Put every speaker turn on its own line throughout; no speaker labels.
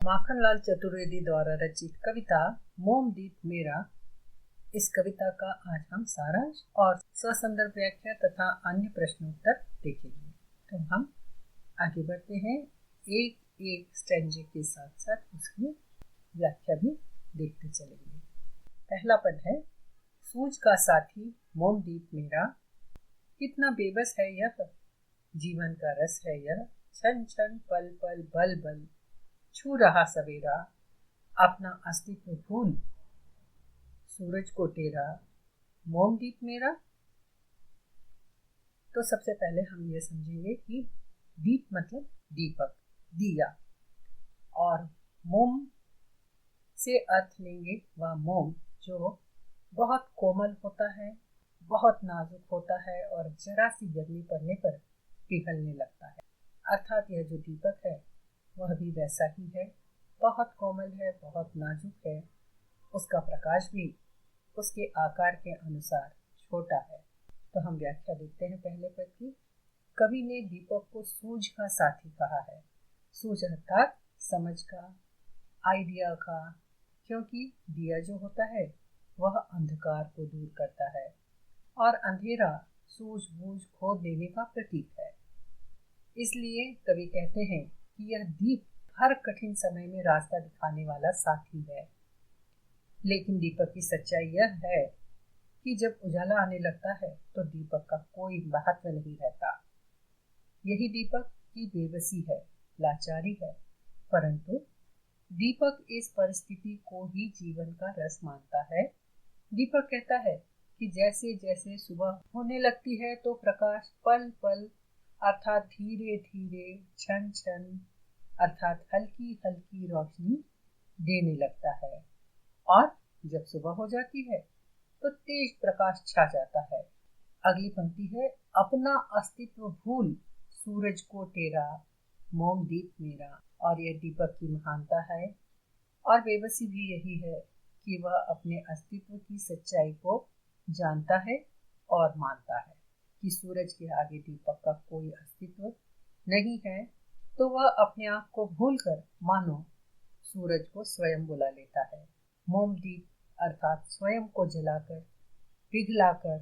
माखनलाल चतुर्वेदी द्वारा रचित कविता मोमदीप मेरा। इस कविता का आज हम सारांश और ससंदर्भ व्याख्या तथा अन्य प्रश्नोत्तर देखेंगे। तो हम आगे बढ़ते हैं, एक एक स्टैंजे के साथ साथ उसकी व्याख्या भी देखते चलेंगे। पहला पद है, सूझ का साथी मोमदीप मेरा, कितना बेबस है यह, जीवन का रस है यह, छन छन पल पल बल बल, छू रहा सवेरा, अपना अस्तित्व भूल, सूरज को तेरा, मोमदीप मेरा। तो सबसे पहले हम ये समझेंगे कि दीप मतलब दीपक, दिया, और मोम से अर्थ लेंगे वह मोम जो बहुत कोमल होता है, बहुत नाजुक होता है और जरा सी गर्मी पड़ने पर पिघलने लगता है। अर्थात यह जो दीपक है वह भी वैसा ही है, बहुत कोमल है, बहुत नाजुक है, उसका प्रकाश भी उसके आकार के अनुसार छोटा है। तो हम व्याख्या देखते हैं पहले पद की। कवि ने दीपक को सूझ का साथी कहा है। सूझ अर्थात समझ का, आइडिया का, क्योंकि दिया जो होता है वह अंधकार को दूर करता है और अंधेरा सूझबूझ खो देने का प्रतीक है। इसलिए कवि कहते हैं कि यह दीप हर कठिन समय में रास्ता दिखाने वाला साथी है। लेकिन दीपक की सच्चाई यह है कि जब उजाला आने लगता है तो दीपक का कोई महत्व नहीं रहता। यही दीपक की बेबसी है, लाचारी है। परंतु दीपक इस परिस्थिति को ही जीवन का रस मानता है। दीपक कहता है कि जैसे जैसे सुबह होने लगती है तो प्रकाश पल पल अर्थात धीरे धीरे, क्षण क्षण अर्थात हल्की हल्की रोशनी देने लगता है, और जब सुबह हो जाती है तो तेज प्रकाश छा जाता है। अगली पंक्ति है, अपना अस्तित्व भूल, सूरज को तेरा, मोमदीप मेरा। और यह दीपक की महानता है और बेबसी भी यही है कि वह अपने अस्तित्व की सच्चाई को जानता है और मानता है कि सूरज के आगे दीपक का कोई अस्तित्व नहीं है। तो वह अपने आप को भूलकर मानो सूरज को स्वयं बुला लेता है। मोमदीप अर्थात स्वयं को जलाकर, पिघलाकर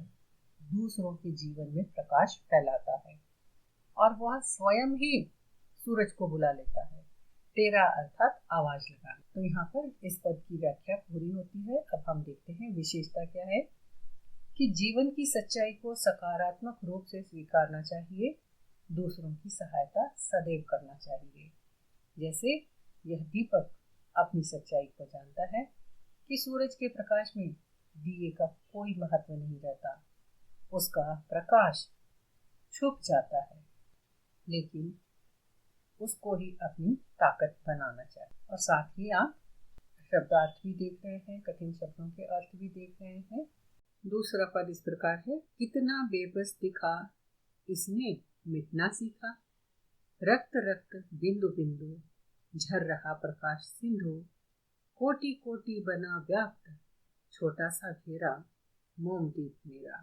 दूसरों के जीवन में प्रकाश फैलाता है, और वह स्वयं ही सूरज को बुला लेता है। तेरा अर्थात आवाज लगाना। तो यहाँ पर इस पद की व्याख्या पूरी होती है। अब हम देखते हैं विशेषता क्या है कि जीवन की सच्चाई को सकारात्मक रूप से स्वीकारना चाहिए, दूसरों की सहायता सदैव करना चाहिए। जैसे यह दीपक अपनी सच्चाई को जानता है कि सूरज के प्रकाश में दिए का कोई महत्व नहीं रहता, उसका प्रकाश छुप जाता है, लेकिन उसको ही अपनी ताकत बनाना चाहिए। और साथ ही आप शब्दार्थ भी देख रहे हैं, कठिन शब्दों के अर्थ भी देख रहे हैं। दूसरा पद इस प्रकार है, कितना बेबस दिखा इसने मिटना सीखा, रक्त रक्त बिंदु बिंदु, झर रहा प्रकाश सिंधु, कोटि कोटि बना व्याप्त, छोटा सा घेरा, मोमदीप मेरा।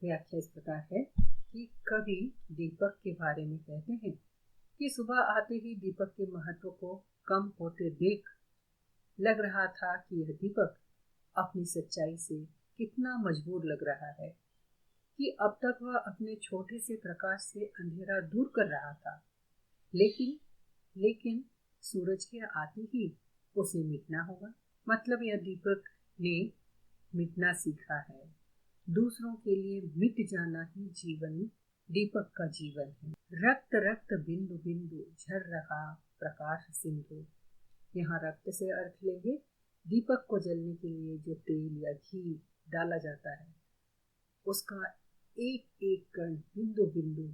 व्याख्या इस प्रकार है कि कवि दीपक के बारे में कहते हैं कि सुबह आते ही दीपक के महत्व को कम होते देख लग रहा था कि यह दीपक अपनी सच्चाई से कितना मजबूर लग रहा है कि अब तक वह अपने छोटे से प्रकाश से अंधेरा दूर कर रहा था, लेकिन सूरज के आते ही उसे मिटना होगा। मतलब यह दीपक ने मिटना सीखा है। दूसरों के लिए मिट जाना ही जीवन, दीपक का जीवन है। रक्त रक्त बिंदु बिंदु, झर रहा प्रकाश सिंधु। यहाँ रक्त से अर्थ लेंगे दीपक को जलने के लिए जो तेल या घी डाला जाता है, उसका एक एक कण बिंदु बिंदु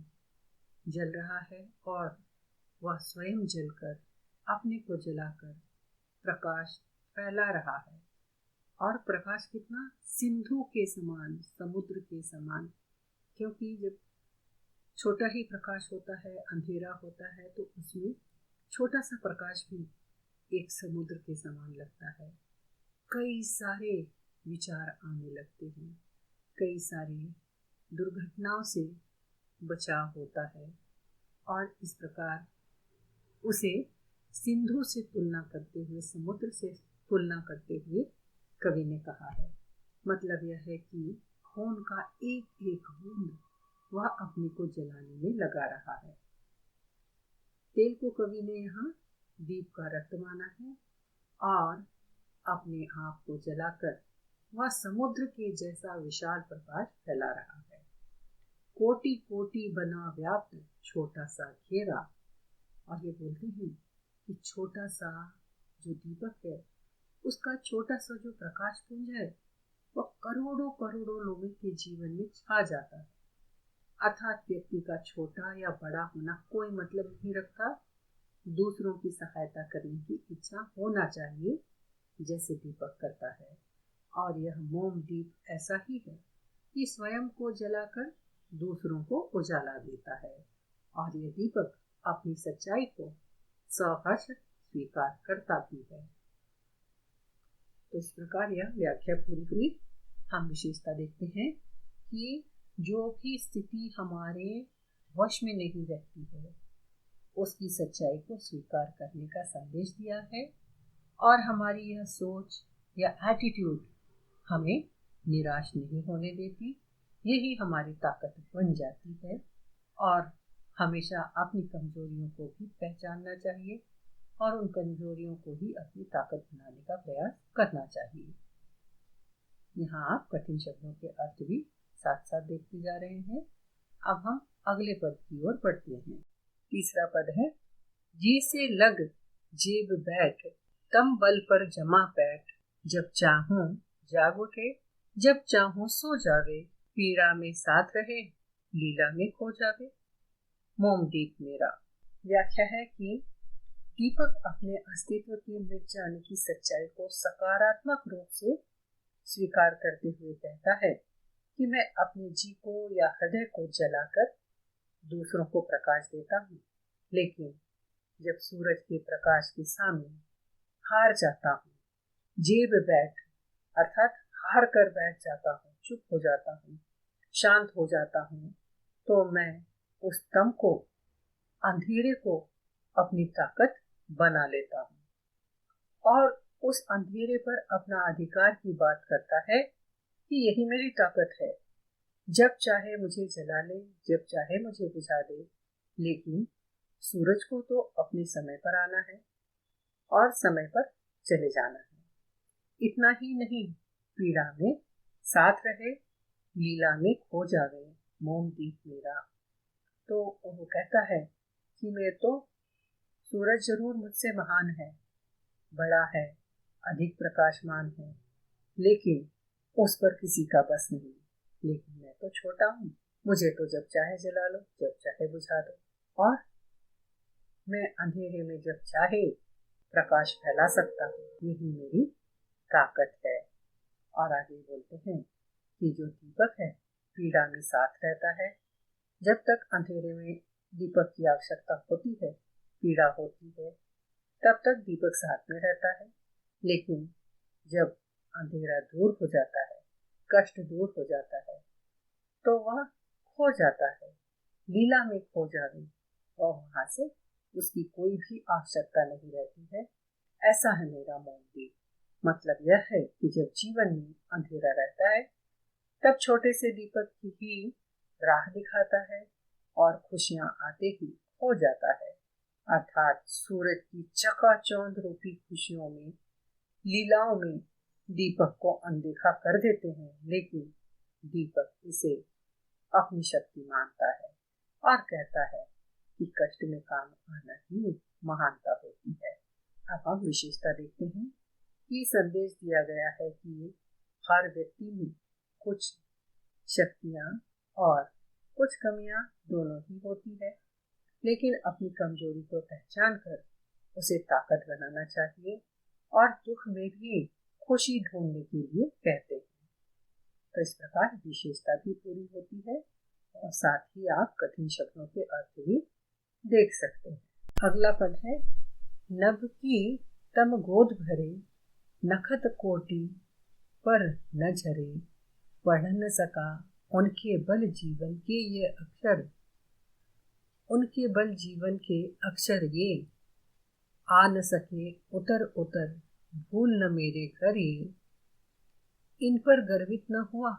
जल रहा है, और वह स्वयं जलकर अपने को जलाकर प्रकाश फैला रहा है। और प्रकाश कितना, सिंधु के समान, समुद्र के समान। क्योंकि जब छोटा ही प्रकाश होता है, अंधेरा होता है, तो उसमें छोटा सा प्रकाश भी एक समुद्र के समान लगता है। कई सारे विचार आने लगते हैं, कई सारी दुर्घटनाओं से बचाव होता है, और इस प्रकार उसे सिंधु से तुलना करते हुए, समुद्र से तुलना करते हुए कवि ने कहा है। मतलब यह है कि खून का एक एक बूंद वह अपने को जलाने में लगा रहा है। तेल को कवि ने यहाँ दीप का रक्त माना है और अपने आप को जलाकर वह समुद्र के जैसा विशाल प्रकाश फैला रहा है। कोटि कोटि बना व्याप्त छोटा सा घेरा। और ये बोलते हैं कि छोटा सा जो दीपक है, उसका छोटा सा जो प्रकाश पुंज है, वह करोड़ों करोड़ों लोगों के जीवन में छा जाता है। अर्थात व्यक्ति का छोटा या बड़ा होना कोई मतलब नहीं रखता। दूसरों की सहायता करने की इच्छा होना चाहिए, जैसे दीपक करता है। और यह मोम दीप ऐसा ही है कि स्वयं को जलाकर दूसरों को उजाला देता है। और यह दीपक अपनी सच्चाई को सहर्ष स्वीकार करता भी है। तो इस प्रकार यह व्याख्या पूरी हुई। हम विशेषता देखते हैं कि जो भी स्थिति हमारे वश में नहीं रहती है, उसकी सच्चाई को स्वीकार करने का संदेश दिया है। और हमारी यह सोच या एटीट्यूड हमें निराश नहीं होने देती। यही हमारी ताकत बन जाती है। और हमेशा अपनी कमजोरियों को भी पहचानना चाहिए और उन कमजोरियों को ही अपनी ताकत बनाने का प्रयास करना चाहिए। यहाँ आप कठिन शब्दों के अर्थ भी साथ साथ देखते जा रहे हैं। अब हम अगले पद की ओर बढ़ते हैं। तीसरा पद है, जी से लग जेब बैठ, तम बल पर जमा पैठ, जब चाहूं जाग उठे, जब चाहूं सो जावे, पीड़ा में साथ रहे, लीला में खो जावे। मोम दीप मेरा। व्याख्या है कि दीपक अपने अस्तित्व के मिट जाने की सच्चाई को सकारात्मक रूप से स्वीकार करते हुए कहता है कि मैं अपने जी को या हृदय को जलाकर दूसरों को प्रकाश देता हूँ, लेकिन जब सूरज के प्रकाश के सामने हार जाता हूँ, जेब बैठ अर्थात हार कर बैठ जाता हूँ, चुप हो जाता हूँ, शांत हो जाता हूँ, तो मैं उस दम को, अंधेरे को अपनी ताकत बना लेता हूँ और उस अंधेरे पर अपना अधिकार की बात करता है कि यही मेरी ताकत है। जब चाहे मुझे जला ले, जब चाहे मुझे बुझा दे, लेकिन सूरज को तो अपने समय पर आना है और समय पर चले जाना है। इतना ही नहीं, पीड़ा में साथ रहे, लीला में खो जावे, मोम दीप मेरा। तो वो कहता है कि मैं तो, सूरज जरूर मुझसे महान है, बड़ा है, अधिक प्रकाशमान है, लेकिन उस पर किसी का बस नहीं। लेकिन मैं तो छोटा हूँ, मुझे तो जब चाहे जला लो, जब चाहे बुझा दो, और मैं अंधेरे में जब चाहे प्रकाश फैला सकता हूँ। यही मेरी ताकत है। और आगे बोलते हैं कि जो दीपक है पीड़ा में साथ रहता है। जब तक अंधेरे में दीपक की आवश्यकता होती है, पीड़ा होती है, तब तक दीपक साथ में रहता है। लेकिन जब अंधेरा दूर हो जाता है, कष्ट दूर हो जाता है, तो वह खो जाता है, लीला में खो जावे, और वहां से उसकी कोई भी आवश्यकता नहीं रहती है। ऐसा है मेरा मोम दीप। मतलब यह है कि जब जीवन में अंधेरा रहता है, तब छोटे से दीपक ही राह दिखाता है और खुशियां आते ही खो जाता है। अर्थात सूरज की चकाचौंध रूपी खुशियों में, लीलाओं में दीपक को अनदेखा कर देते हैं, लेकिन दीपक इसे अपनी शक्ति मानता है और कहता है कि कष्ट में काम आना ही महानता होती है। अब हम विशेषता देखते हैं कि संदेश दिया गया है कि हर व्यक्ति में कुछ शक्तियां और कुछ कमियां दोनों ही होती है, लेकिन अपनी कमजोरी को पहचान कर उसे ताकत बनाना चाहिए और दुख में भी खुशी ढूंढने के लिए कहते हैं। तो इस प्रकार विशेषता भी पूरी होती है और साथ ही आप कठिन शब्दों के अर्थ भी देख सकते हैं। अगला पद है, नभ की तम गोद भरे, नखत कोटि पर न झरे, पढ़ न सका उनके बल जीवन के ये अक्षर, उनके बल जीवन के अक्षर ये, आ न सके उतर उतर, भूल न मेरे घरे, इन पर गर्वित न हुआ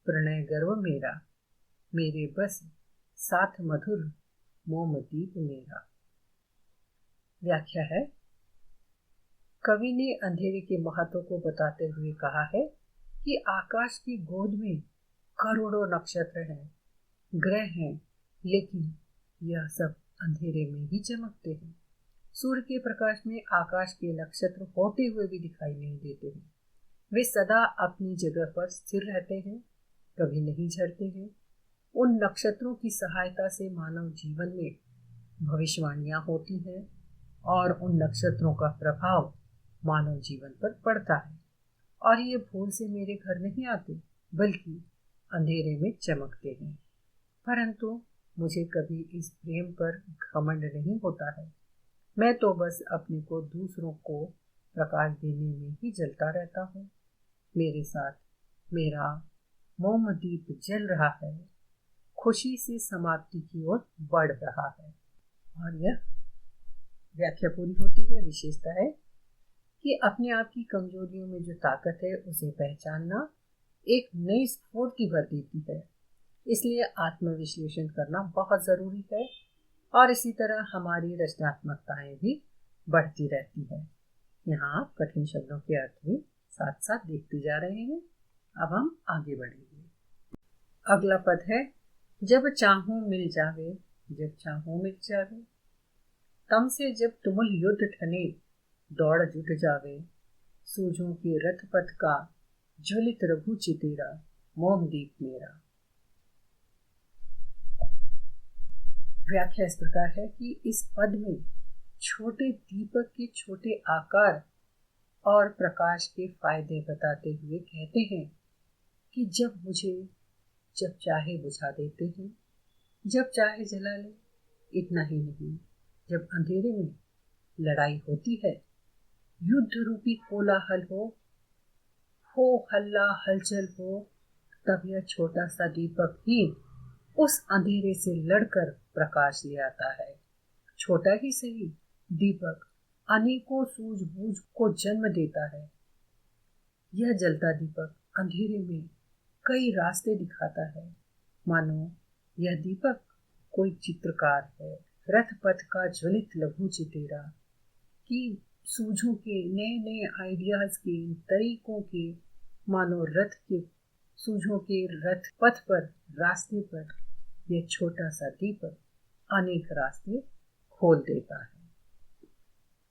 प्रणय गर्व मेरा, मेरे बस साथ मधुर मोमदीप मेरा। व्याख्या है, कवि ने अंधेरे के महत्व को बताते हुए कहा है कि आकाश की गोद में करोड़ों नक्षत्र हैं, ग्रह हैं, लेकिन यह सब अंधेरे में ही चमकते हैं। सूर्य के प्रकाश में आकाश के नक्षत्र होते हुए भी दिखाई नहीं देते हैं। वे सदा अपनी जगह पर स्थिर रहते हैं, कभी नहीं झरते हैं। उन नक्षत्रों की सहायता से मानव जीवन में भविष्यवाणियां होती हैं और उन नक्षत्रों का प्रभाव मानव जीवन पर पड़ता है, और ये भूल से मेरे घर नहीं आते, बल्कि अंधेरे में चमकते हैं। परंतु मुझे कभी इस प्रेम पर घमंड नहीं होता है। मैं तो बस अपने को दूसरों को प्रकाश देने में ही जलता रहता हूँ। मेरे साथ मेरा मोमदीप जल रहा है, खुशी से समाप्ति की ओर बढ़ रहा है। और यह व्याख्या पूरी होती है। विशेषता है कि अपने आप की कमजोरियों में जो ताकत है उसे पहचानना एक नई स्फूर्ति भर देती है। इसलिए आत्मविश्लेषण करना बहुत जरूरी है, और इसी तरह हमारी रचनात्मकताएं भी बढ़ती रहती है। यहाँ आप कठिन शब्दों के अर्थ भी साथ साथ देखते जा रहे हैं। अब हम आगे बढ़ेंगे। अगला पद है, जब चाहूं मिल जावे, जब चाहूं मिल जावे, तम से जब तुमुल युद्ध ठने, दौड़ जुट जावे, सूझों के रथ पथ का ज्वलित रघु चितेरा, मोमदीप मेरा। व्याख्या इस प्रकार है कि इस पद में छोटे दीपक के छोटे आकार और प्रकाश के फायदे बताते हुए कहते हैं कि जब चाहे बुझा देते हैं, जब चाहे जला ले। इतना ही नहीं, जब अंधेरे में लड़ाई होती है, युद्ध रूपी कोलाहल हो हल्ला हलचल हो, तब यह छोटा सा दीपक ही उस अंधेरे से लड़कर प्रकाश ले आता है। छोटा ही सही, दीपक अनेकों सूझबूझ को जन्म देता है। यह जलता दीपक अंधेरे में कई रास्ते दिखाता है, मानो यह दीपक कोई चित्रकार है। रथ पथ का ज्वलित लघु चितेरा की सूझों के नए नए आइडियाज के तरीकों के, मानो रथ के सूझों के रथ पथ पर रास्ते पर यह छोटा सा दीपक अनेक रास्ते खोल देता है।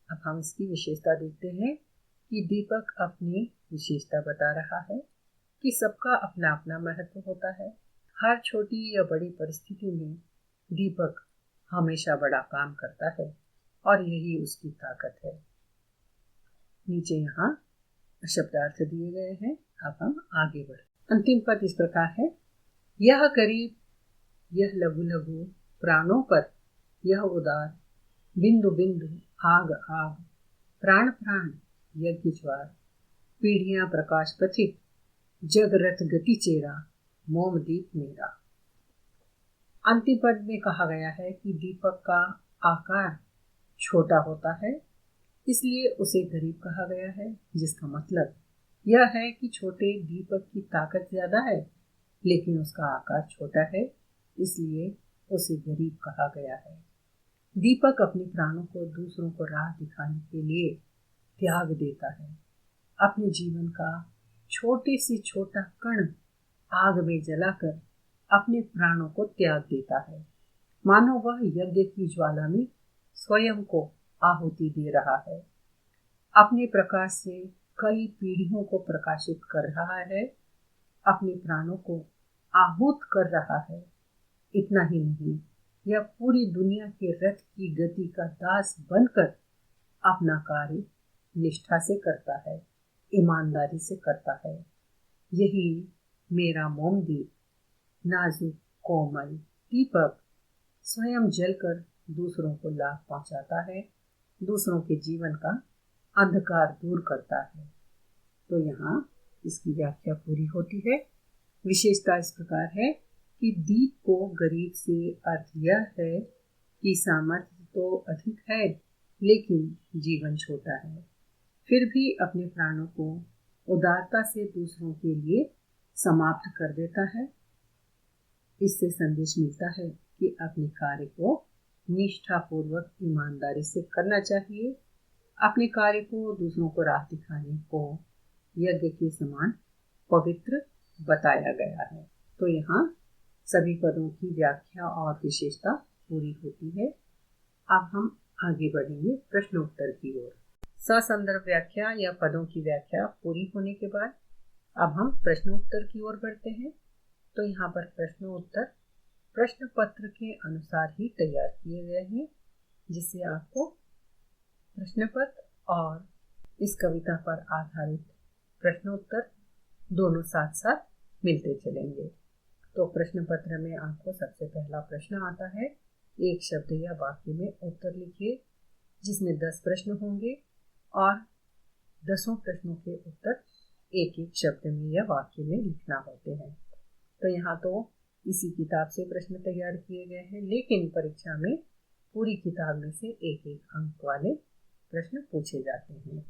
अब हम इसकी विशेषता देखते हैं कि दीपक अपनी विशेषता बता रहा है कि सबका अपना अपना महत्व होता है। हर छोटी या बड़ी परिस्थिति में दीपक हमेशा बड़ा काम करता है, और यही उसकी ताकत है। नीचे यहाँ शब्दार्थ दिए गए हैं। अब हम आगे बढ़े। अंतिम पद इस प्रकार है, यह करीब, यह लघु लघु प्राणों पर, यह उदार, बिंदु बिंदु आग आग, प्राण प्राण यज्ञ ज्वार, पीढ़ियां प्रकाश पथित, जग रथ गति चेरा, मोमदीप मेरा। अंतिम पद में कहा गया है कि दीपक का आकार छोटा होता है, इसलिए उसे गरीब कहा गया है, जिसका मतलब यह है कि छोटे दीपक की ताकत ज्यादा है, लेकिन उसका आकार छोटा है, इसलिए उसे गरीब कहा गया है। दीपक अपने प्राणों को दूसरों को राह दिखाने के लिए त्याग देता है। अपने जीवन का छोटे से छोटा कण आग में जलाकर अपने प्राणों को त्याग देता है, मानो वह यज्ञ की ज्वाला में स्वयं को आहुति दे रहा है। अपने प्रकाश से कई पीढ़ियों को प्रकाशित कर रहा है, अपने प्राणों को आहूत कर रहा है। इतना ही नहीं, यह पूरी दुनिया के रथ की गति का दास बनकर अपना कार्य निष्ठा से करता है, ईमानदारी से करता है। यही मेरा मोमदीप, नाजुक कोमल दीपक स्वयं जलकर दूसरों को लाभ पहुंचाता है, दूसरों के जीवन का अंधकार दूर करता है। तो यहाँ इसकी व्याख्या पूरी होती है। विशेषता इस प्रकार है कि दीप को गरीब से अर्थ यह है कि सामर्थ्य तो अधिक है, लेकिन जीवन छोटा है, फिर भी अपने प्राणों को उदारता से दूसरों के लिए समाप्त कर देता है। इससे संदेश मिलता है कि अपने कार्य को निष्ठापूर्वक ईमानदारी से करना चाहिए। अपने कार्य को दूसरों को राह दिखाने को यज्ञ के समान पवित्र बताया गया है। तो यहाँ सभी पदों की व्याख्या और विशेषता पूरी होती है। अब हम आगे बढ़ेंगे प्रश्न उत्तर की ओर। ससंदर्भ व्याख्या या पदों की व्याख्या पूरी होने के बाद अब हम प्रश्न उत्तर की ओर बढ़ते हैं। तो यहाँ पर प्रश्न उत्तर प्रश्न पत्र के अनुसार ही तैयार किए गए हैं, जिससे आपको प्रश्न पत्र और इस कविता पर आधारित प्रश्न उत्तर दोनों साथ साथ मिलते चलेंगे। तो प्रश्न पत्र में आपको सबसे पहला प्रश्न आता है, एक शब्द या वाक्य में उत्तर लिखिए, जिसमें 10 प्रश्न होंगे और 10 प्रश्नों के उत्तर एक एक शब्द में या वाक्य में लिखना होते हैं। तो यहाँ तो इसी किताब से प्रश्न तैयार किए गए हैं, लेकिन परीक्षा में पूरी किताब में से एक एक अंक वाले प्रश्न पूछे जाते हैं,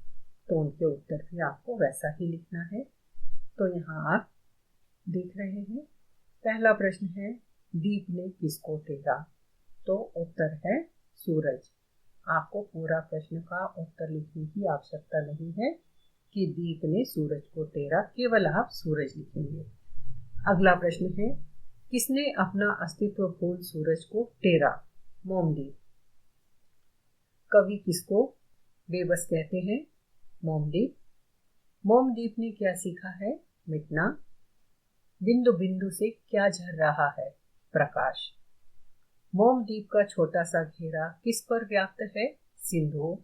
तो उनके उत्तर भी आपको वैसा ही लिखना है। तो यहाँ आप देख रहे हैं, पहला प्रश्न है, दीप ने किसको टेरा? तो उत्तर है सूरज। आपको पूरा प्रश्न का उत्तर लिखने की आवश्यकता नहीं है कि दीप ने सूरज को टेरा, केवल आप सूरज लिखेंगे। अगला प्रश्न है, किसने अपना अस्तित्व भूल सूरज को टेरा? मोमदीप। कवि किसको बेबस कहते हैं? मोमदीप। मोमदीप ने क्या सीखा है? मिटना। बिंदु बिंदु से क्या झर रहा है? प्रकाश। मोमदीप का छोटा सा घेरा किस पर व्याप्त है? सिंधु।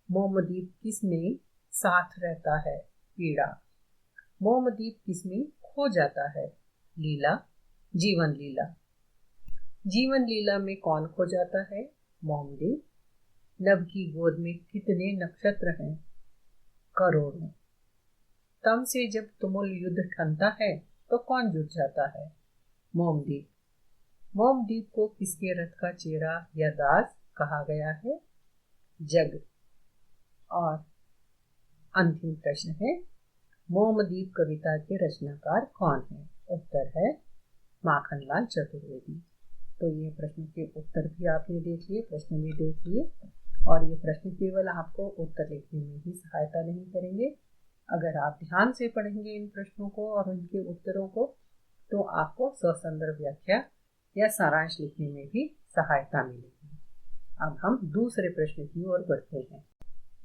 मोमदीप किसमें साथ रहता है? पीड़ा। मोमदीप किसमें खो जाता है? लीला। जीवन लीला। जीवन लीला में कौन खो जाता है? मोमदीप। नभ की गोद में कितने नक्षत्र हैं? करोड़ों। तम से जब तुमुल युद्ध ठनता है तो कौन जुट जाता है? मोमदीप। मोमदीप को किसके रथ का चेहरा या दास कहा गया है? जग। और अंतिम प्रश्न है, मोमदीप कविता के रचनाकार कौन है? उत्तर है माखनलाल चतुर्वेदी। तो ये प्रश्न के उत्तर भी आपने देख लिए, प्रश्न भी देख लिए, और ये प्रश्न केवल आपको उत्तर लिखने में ही सहायता नहीं करेंगे। अगर आप ध्यान से पढ़ेंगे इन प्रश्नों को और उनके उत्तरों को, तो आपको ससंदर्भ व्याख्या या सारांश लिखने में भी सहायता मिलेगी। अब हम दूसरे प्रश्न की ओर बढ़ते हैं।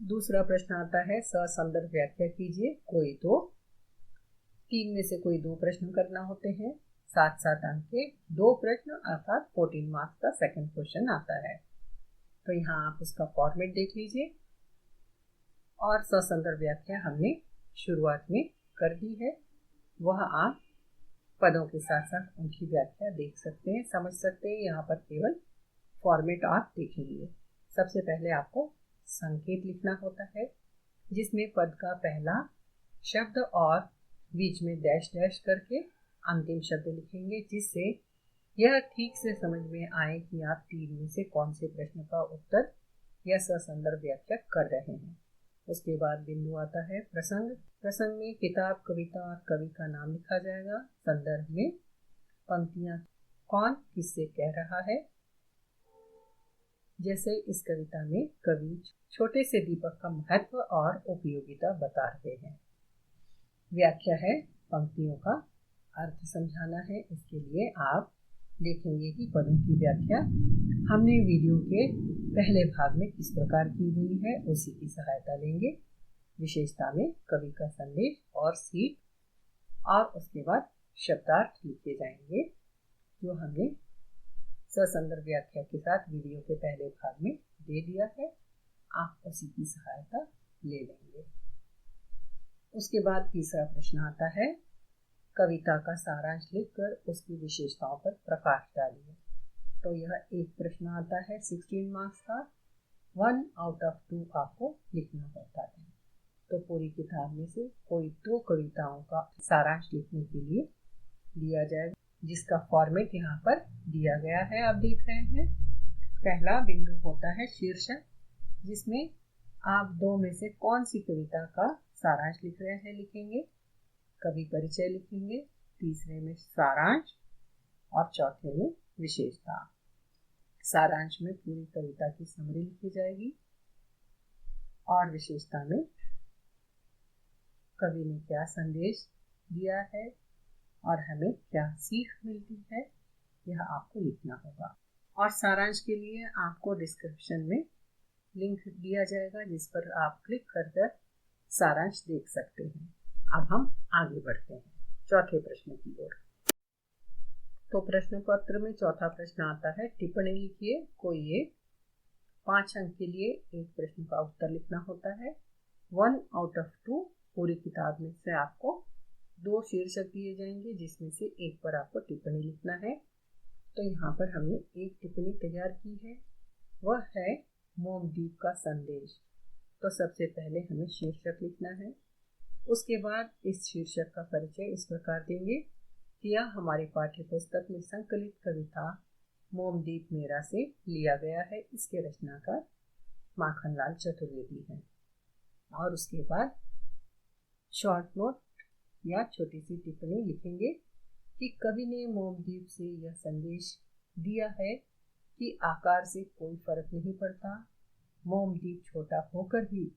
दूसरा प्रश्न आता है, ससंदर्भ व्याख्या कीजिए कोई दो। 3 में से कोई 2 प्रश्न करना होते हैं। 7-7 अंक के 2 प्रश्न अर्थात 14 मार्क्स का सेकंड क्वेश्चन आता है। तो यहाँ आप उसका फॉर्मेट देख लीजिए। और ससंदर्भ व्याख्या हमने शुरुआत में कर दी है, वह आप पदों के साथ साथ उनकी व्याख्या देख सकते हैं, समझ सकते हैं। यहाँ पर केवल फॉर्मेट आप देखेंगे। सबसे पहले आपको संकेत लिखना होता है, जिसमें पद का पहला शब्द और बीच में डैश डैश करके अंतिम शब्द लिखेंगे, जिससे यह ठीक से समझ में आए कि आप 3 में से कौन से प्रश्न का उत्तर या ससंदर्भ व्याख्या कर रहे हैं। उसके बाद बिंदु आता है प्रसंग। प्रसंग में किताब, कविता और कवि का नाम लिखा जाएगा। संदर्भ में पंक्तियां कौन किससे कह रहा है, जैसे इस कविता में कवि छोटे से दीपक का महत्व और उपयोगिता बता रहे हैं। व्याख्या है पंक्तियों का अर्थ समझाना है। इसके लिए आप देखेंगे कि पदों की व्याख्या हमने वीडियो के पहले भाग में किस प्रकार की हुई है, उसी की सहायता लेंगे। विशेषता में कवि का संदेश और सीख, और उसके बाद शब्दार्थ लिखे जाएंगे, जो हमने ससंदर्भ व्याख्या के साथ वीडियो के पहले भाग में दे दिया है। आप उसी की सहायता ले लेंगे। उसके बाद तीसरा प्रश्न आता है, कविता का सारांश लिखकर उसकी विशेषताओं पर प्रकाश डालिए। तो यह एक प्रश्न आता है 16 मार्क्स का। 1 आउट ऑफ 2 आपको लिखना होता है। तो पूरी किताब में से कोई 2 कविताओं का सारांश लिखने के लिए दिया जाएगा, जिसका फॉर्मेट यहाँ पर दिया गया है, आप देख रहे हैं। पहला बिंदु होता है शीर्षक, जिसमें आप दो में से कौन सी कविता का सारांश लिख रहे हैं लिखेंगे। कवि परिचय लिखेंगे, तीसरे में सारांश और चौथे में विशेषता। सारांश में पूरी कविता की समरी लिखी जाएगी और विशेषता में कवि ने क्या संदेश दिया है और हमें क्या सीख मिलती है, यह आपको लिखना होगा। और सारांश के लिए आपको डिस्क्रिप्शन में लिंक दिया जाएगा जिस पर आप क्लिक कर सारांश देख सकते हैं। अब हम आगे बढ़ते हैं चौथे प्रश्न की ओर। तो प्रश्न पत्र में चौथा प्रश्न आता है, टिप्पणी लिखिए कोई एक। 5 अंक के लिए एक प्रश्न का उत्तर लिखना होता है। 1 आउट ऑफ 2 पूरी किताब में से आपको 2 शीर्षक दिए जाएंगे जिसमें से एक पर आपको टिप्पणी लिखना है। तो यहाँ पर हमने एक टिप्पणी तैयार की है, वह है मोमदीप का संदेश। तो सबसे पहले हमें शीर्षक लिखना है। उसके बाद इस शीर्षक का परिचय इस प्रकार देंगे कि यह हमारी पाठ्य पुस्तक में संकलित कविता मोमदीप मेरा से लिया गया है। इसके रचनाकार माखनलाल चतुर्वेदी हैं। और उसके बाद शॉर्ट नोट या छोटी सी टिप्पणी लिखेंगे कि कवि ने मोमदीप से यह संदेश दिया है कि आकार से कोई फर्क नहीं पड़ता, मोमदीप छोटा होकर भी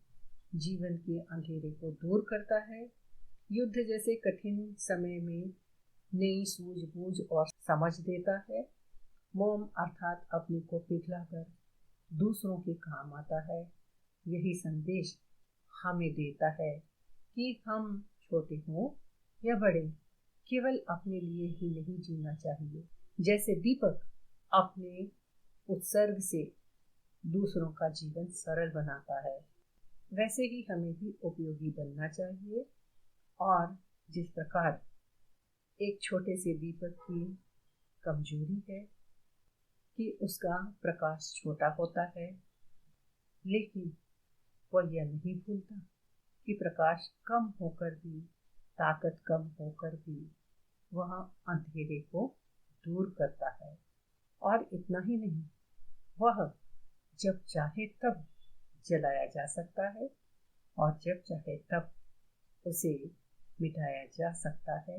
जीवन के अंधेरे को दूर करता है, युद्ध जैसे कठिन समय में नई सूझबूझ और समझ देता है, मोम अर्थात अपने को पिघलाकर दूसरों के काम आता है। यही संदेश हमें देता है कि हम छोटे हों या बड़े, केवल अपने लिए ही नहीं जीना चाहिए। जैसे दीपक अपने उत्सर्ग से दूसरों का जीवन सरल बनाता है, वैसे ही हमें भी उपयोगी बनना चाहिए। और जिस प्रकार एक छोटे से दीपक की कमजोरी है कि उसका प्रकाश छोटा होता है, लेकिन वह यह नहीं भूलता कि प्रकाश कम होकर भी, ताकत कम होकर भी वह अंधेरे को दूर करता है। और इतना ही नहीं, वह जब चाहे तब जलाया जा सकता है और जब चाहे तब उसे मिटाया जा सकता है।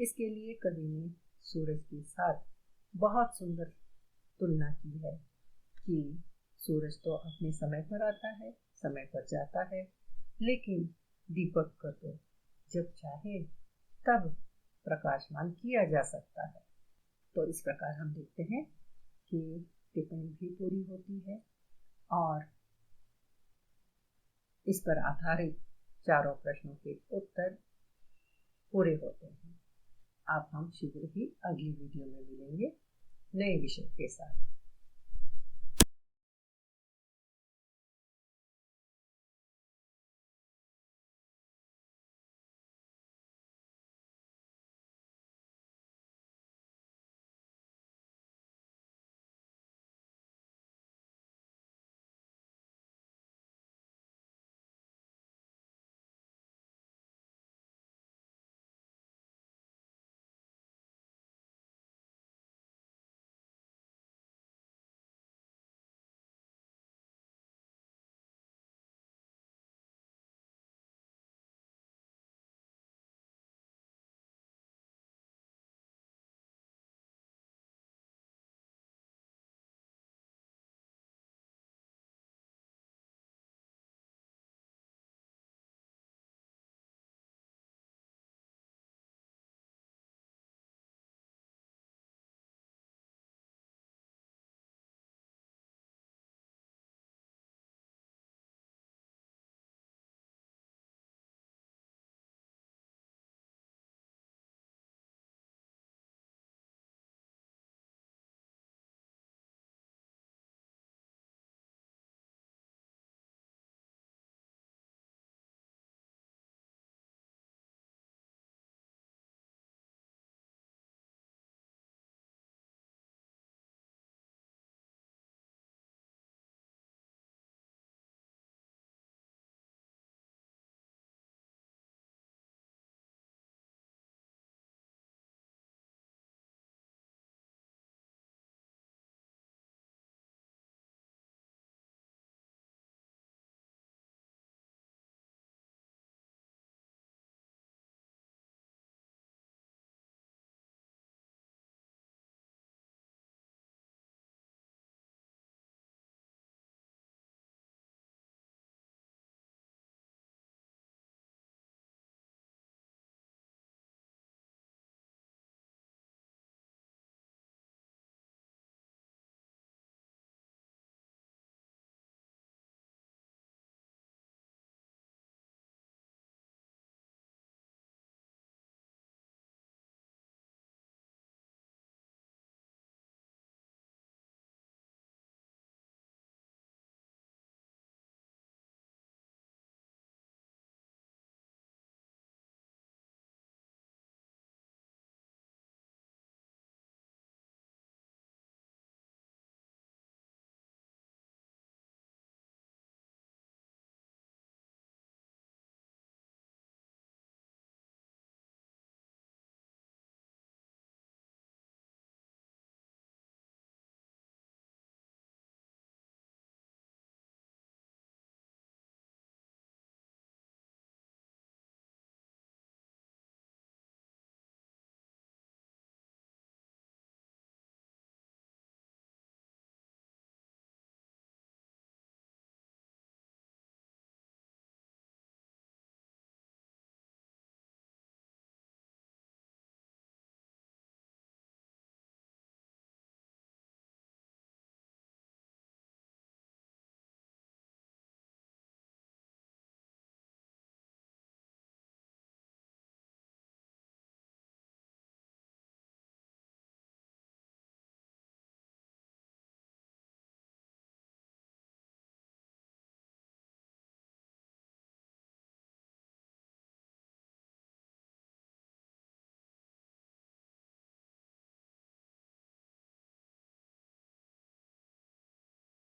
इसके लिए कवि ने सूरज के साथ बहुत सुंदर तुलना की है कि सूरज तो अपने समय पर आता है, समय पर जाता है, लेकिन दीपक को तो जब चाहे तब प्रकाशमान किया जा सकता है। तो इस प्रकार हम देखते हैं कि टिप्पणी भी पूरी होती है और इस पर आधारित चारों प्रश्नों के उत्तर पूरे होते हैं। अब हम शीघ्र ही अगली वीडियो में मिलेंगे नए विषय के साथ।